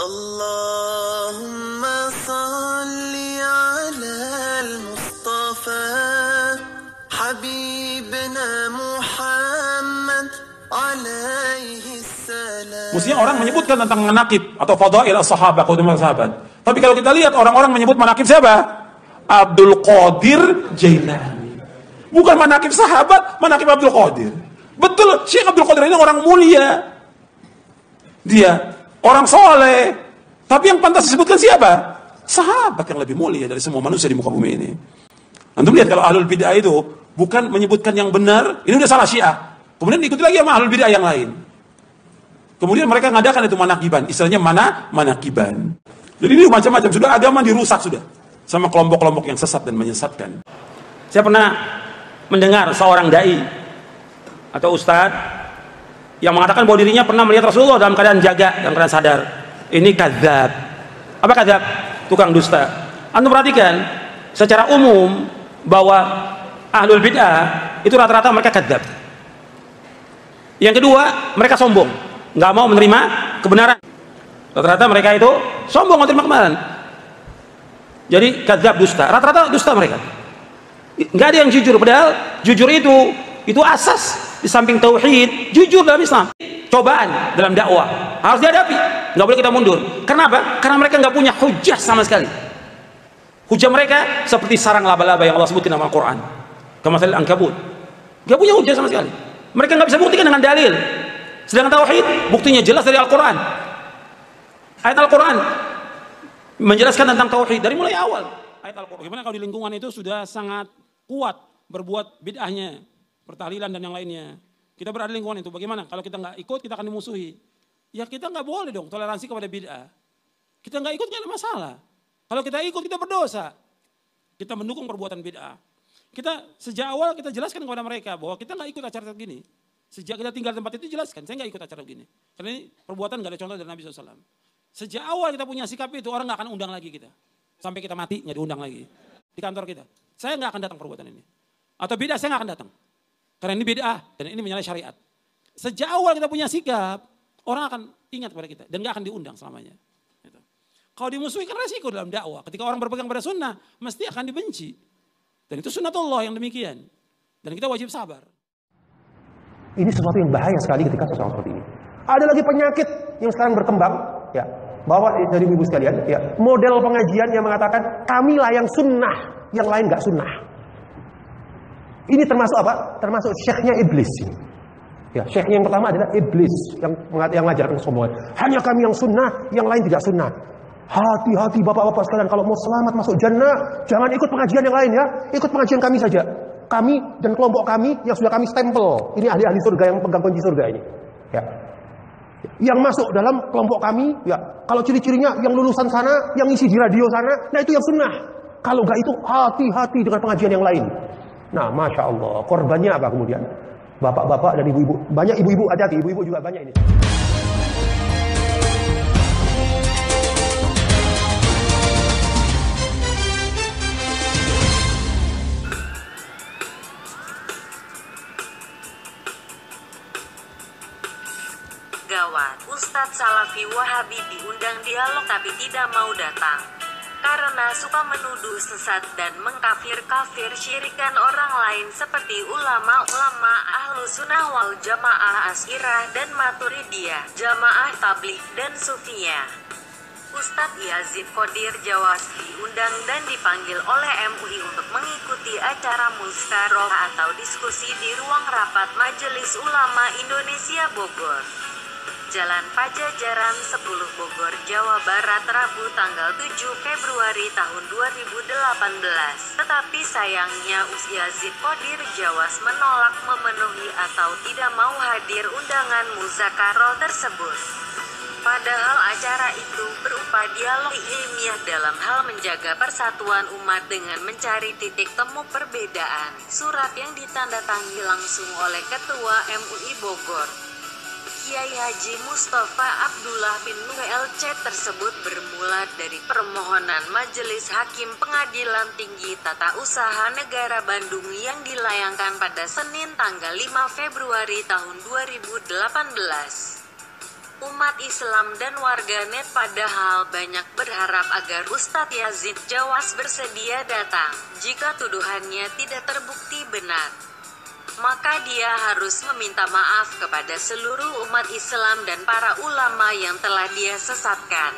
Allahumma salli ala al-Mustafa Habibna Muhammad alaihi salam. Mestinya orang menyebutkan tentang manaqib atau fadail as-sahabah, keutamaan sahabat. Tapi kalau kita lihat orang-orang menyebut manaqib siapa? Abdul Qadir Jailani. Bukan manaqib sahabat, manaqib Abdul Qadir. Betul, Syekh Abdul Qadir ini orang mulia. Dia orang soleh. Tapi yang pantas disebutkan siapa? Sahabat yang lebih mulia dari semua manusia di muka bumi ini. Antum lihat kalau ahlul bid'ah itu bukan menyebutkan yang benar, ini udah salah Syiah. Kemudian diikuti lagi sama ahlul bid'ah yang lain. Kemudian mereka ngadakan itu manakiban, istilahnya manakiban. Jadi ini macam-macam, sudah agama dirusak sudah sama kelompok-kelompok yang sesat dan menyesatkan. Saya pernah mendengar seorang dai atau ustadz yang mengatakan bahwa dirinya pernah melihat Rasulullah dalam keadaan jaga, dalam keadaan sadar. Ini kadzab. Apa kadzab? Tukang dusta. Anda perhatikan secara umum bahwa ahlul bid'ah itu rata-rata mereka kadzab. Yang kedua, mereka sombong, nggak mau menerima kebenaran. Rata-rata mereka itu sombong, nggak terima kebenaran. Jadi kadzab, dusta. Rata-rata dusta mereka. Nggak ada yang jujur, padahal jujur itu asas di samping tauhid, jujur dalam Islam. Cobaan dalam dakwah harus dihadapi, nggak boleh kita mundur. Kenapa? Karena mereka nggak punya hujah sama sekali. Hujah mereka seperti sarang laba-laba yang Allah sebutin dalam Al-Quran, kamathalil ankabut. Nggak punya hujah sama sekali. Mereka nggak bisa buktikan dengan dalil. Sedangkan tauhid buktinya jelas dari Al-Quran. Ayat Al-Quran menjelaskan tentang tauhid dari mulai awal. Ayat Al-Quran. Gimana kalau di lingkungan itu sudah sangat kuat berbuat bid'ahnya, pertahlilan dan yang lainnya. Kita berada di lingkungan itu, bagaimana? Kalau kita nggak ikut, kita akan dimusuhi. Ya kita nggak boleh dong toleransi kepada bid'ah. Kita nggak ikut nggak ada masalah. Kalau kita ikut, kita berdosa. Kita mendukung perbuatan bid'ah. Kita sejak awal kita jelaskan kepada mereka bahwa kita nggak ikut acara begini. Sejak kita tinggal di tempat itu jelaskan, saya nggak ikut acara begini. Karena ini perbuatan nggak ada contoh dari Nabi SAW. Sejak awal kita punya sikap itu, orang nggak akan undang lagi kita. Sampai kita mati, nggak diundang lagi. Di kantor kita. Saya nggak akan datang perbuatan ini. Atau bid'ah, saya nggak akan datang. Karena ini bid'ah dan ini menyalahi syariat. Sejak awal kita punya sikap, orang akan ingat pada kita dan gak akan diundang selamanya. Gitu. Kalau dimusuhi kan resiko dalam dakwah. Ketika orang berpegang pada sunnah, mesti akan dibenci. Dan itu sunnatullah yang demikian. Dan kita wajib sabar. Ini sesuatu yang bahaya sekali ketika sesuatu seperti ini. Ada lagi penyakit yang sekarang berkembang, ya, bahwa dari ibu sekalian, ya, model pengajian yang mengatakan kamilah yang sunnah, yang lain gak sunnah. Ini termasuk apa? Termasuk syekhnya iblis. Ya, syekh yang pertama adalah iblis yang mengajarkan kesombongan. Hanya kami yang sunnah, yang lain tidak sunnah. Hati-hati bapak-bapak sekalian, kalau mau selamat masuk jannah, jangan ikut pengajian yang lain ya. Ikut pengajian kami saja. Kami dan kelompok kami yang sudah kami stempel. Ini ahli-ahli surga yang pegang kunci surga ini. Ya. Yang masuk dalam kelompok kami, ya, kalau ciri-cirinya yang lulusan sana, yang isi di radio sana, nah itu yang sunnah. Kalau enggak itu hati-hati dengan pengajian yang lain. Nah, Masya Allah, korbannya apa kemudian? Bapak-bapak dan ibu-ibu, banyak ibu-ibu, hati-hati, ibu-ibu juga banyak ini. Gawat, Ustadz Salafi Wahabi diundang dialog tapi tidak mau datang. Karena suka menuduh sesat dan mengkafir-kafir syirikan orang lain seperti ulama-ulama ahlu sunnah wal jamaah asyirah dan maturidiyah, jamaah tabligh dan sufiyah. Ustadz Yazid Qadir Jawas diundang dan dipanggil oleh MUI untuk mengikuti acara mustaroh atau diskusi di ruang rapat Majelis Ulama Indonesia Bogor, Jalan Pajajaran 10 Bogor, Jawa Barat, Rabu tanggal 7 Februari tahun 2018. Tetapi sayangnya Yazid Qadir Jawas menolak memenuhi atau tidak mau hadir undangan muzakarah tersebut. Padahal acara itu berupa dialog ilmiah dalam hal menjaga persatuan umat dengan mencari titik temu perbedaan. Surat yang ditandatangani langsung oleh Ketua MUI Bogor, Kiai Haji Mustafa Abdullah bin WLC tersebut bermula dari permohonan Majelis Hakim Pengadilan Tinggi Tata Usaha Negara Bandung yang dilayangkan pada Senin tanggal 5 Februari tahun 2018. Umat Islam dan warganet padahal banyak berharap agar Ustadz Yazid Jawas bersedia datang. Jika tuduhannya tidak terbukti benar, maka dia harus meminta maaf kepada seluruh umat Islam dan para ulama yang telah dia sesatkan,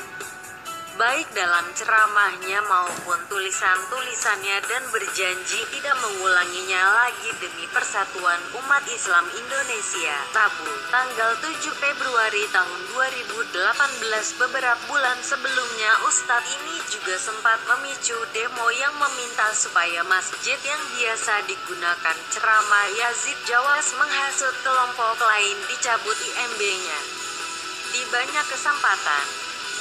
baik dalam ceramahnya maupun tulisan-tulisannya, dan berjanji tidak mengulanginya lagi demi persatuan umat Islam Indonesia. Rabu, tanggal 7 Februari tahun 2018, beberapa bulan sebelumnya Ustadz ini juga sempat memicu demo yang meminta supaya masjid yang biasa digunakan ceramah Yazid Jawas menghasut kelompok lain dicabut IMB-nya. Di banyak kesempatan,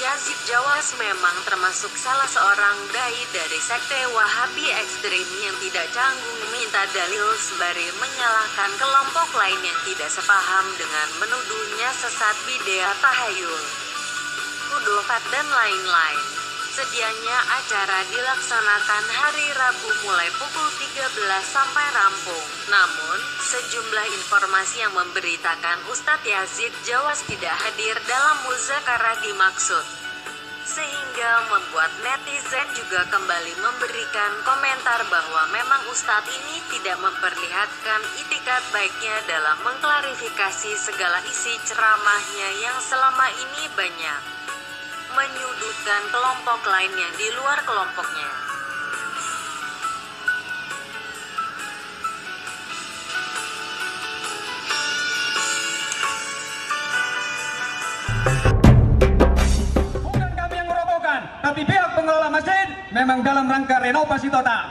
Yazid Jawas memang termasuk salah seorang dai dari sekte Wahabi ekstrim yang tidak canggung minta dalil sembari menyalahkan kelompok lain yang tidak sepaham dengan menuduhnya sesat, bid'ah, tahayul, khurafat, dan lain-lain. Sedianya acara dilaksanakan hari Rabu mulai pukul 13 sampai rampung. Namun, sejumlah informasi yang memberitakan Ustadz Yazid Jawas tidak hadir dalam muzakarah dimaksud, sehingga membuat netizen juga kembali memberikan komentar bahwa memang Ustadz ini tidak memperlihatkan itikat baiknya dalam mengklarifikasi segala isi ceramahnya yang selama ini banyak menyudutkan kelompok lain yang di luar kelompoknya. Bukan kami yang merobohkan, tapi pihak pengelola masjid memang dalam rangka renovasi total.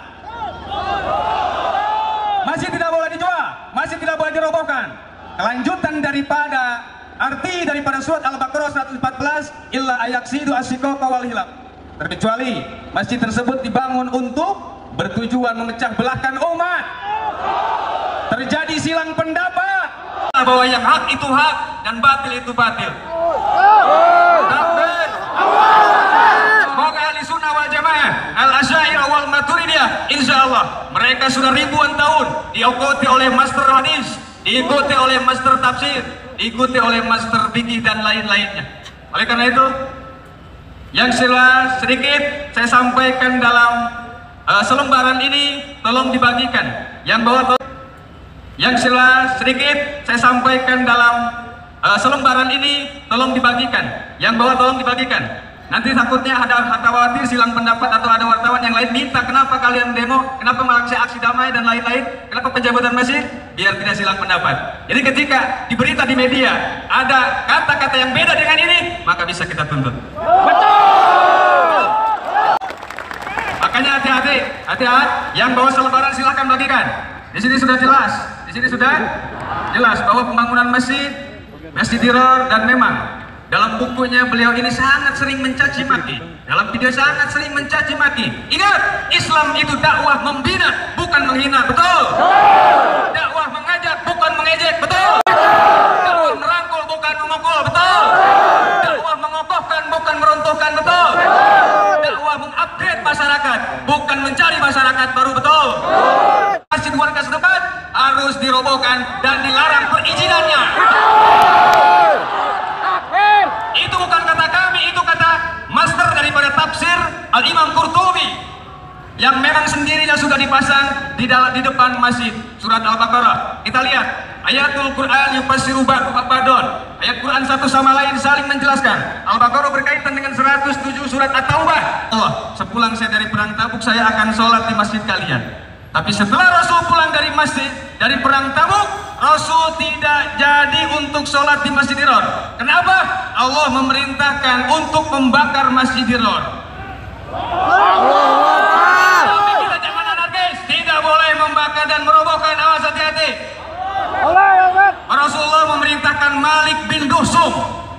Masjid tidak boleh dijual, masjid tidak boleh dirobohkan. Kelanjutan daripada arti daripada surat Al-Baqarah 114, illa ayaksidu asyikoka wal hilaf. Terkecuali masjid tersebut dibangun untuk bertujuan memecah belahkan umat, terjadi silang pendapat bahwa yang hak itu hak dan batil itu batil. Takbir. Semoga ahli sunnah wal jamaah, al-asyairah wal maturidiyah, insya Allah mereka sudah ribuan tahun diikuti oleh master hadis, diikuti oleh master tafsir, diikuti oleh master fikih dan lain-lainnya. Oleh karena itu, yang sedikit saya sampaikan dalam selembaran ini tolong dibagikan. Sedikit saya sampaikan dalam selembaran ini tolong dibagikan. Yang bawah tolong dibagikan. Nanti takutnya ada khawatir silang pendapat atau ada wartawan yang lain minta kenapa kalian demo, kenapa melakukan aksi damai dan lain-lain, kenapa pencabutan masjid, biar tidak silang pendapat. Jadi ketika di berita di media ada kata-kata yang beda dengan ini, maka bisa kita tuntut. Betul. Makanya hati-hati, yang bawa selebaran silahkan bagikan. Di sini sudah jelas bahwa pembangunan masjid Diror, dan memang dalam bukunya beliau ini sangat sering mencaci maki. Dalam video sangat sering mencaci maki. Ingat, Islam itu dakwah membina, bukan menghina. Betul? Dakwah mengajak, bukan mengejek. Betul? Dakwah merangkul, bukan memukul. Betul? Dakwah mengokohkan, bukan meruntuhkan. Betul? Dakwah mengupgrade masyarakat, bukan mencari masyarakat baru. Betul? Masjid warga setempat harus dirobohkan dan dilarang perizinannya. Itu bukan kata kami, itu kata master daripada tafsir Al-Imam Qurtubi yang memang sendirinya sudah dipasang di depan masjid surat Al-Baqarah. Kita lihat ayatul Quran yufassiru ba'dun. Ayat Quran satu sama lain saling menjelaskan. Al-Baqarah berkaitan dengan 107 surat At-Taubah. Sepulang saya dari perang Tabuk, saya akan sholat di masjid kalian. Tapi setelah Rasul pulang dari perang Tabuk, Rasul tidak jadi untuk sholat di Masjid Diror. Kenapa? Allah memerintahkan untuk membakar Masjid Diror. Tapi kita jangan anarkis, tidak boleh membakar dan merobohkan. Awas, hati-hati. Rasulullah memerintahkan Malik bin Duhsum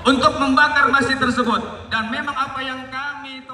untuk membakar masjid tersebut. Dan memang apa yang kami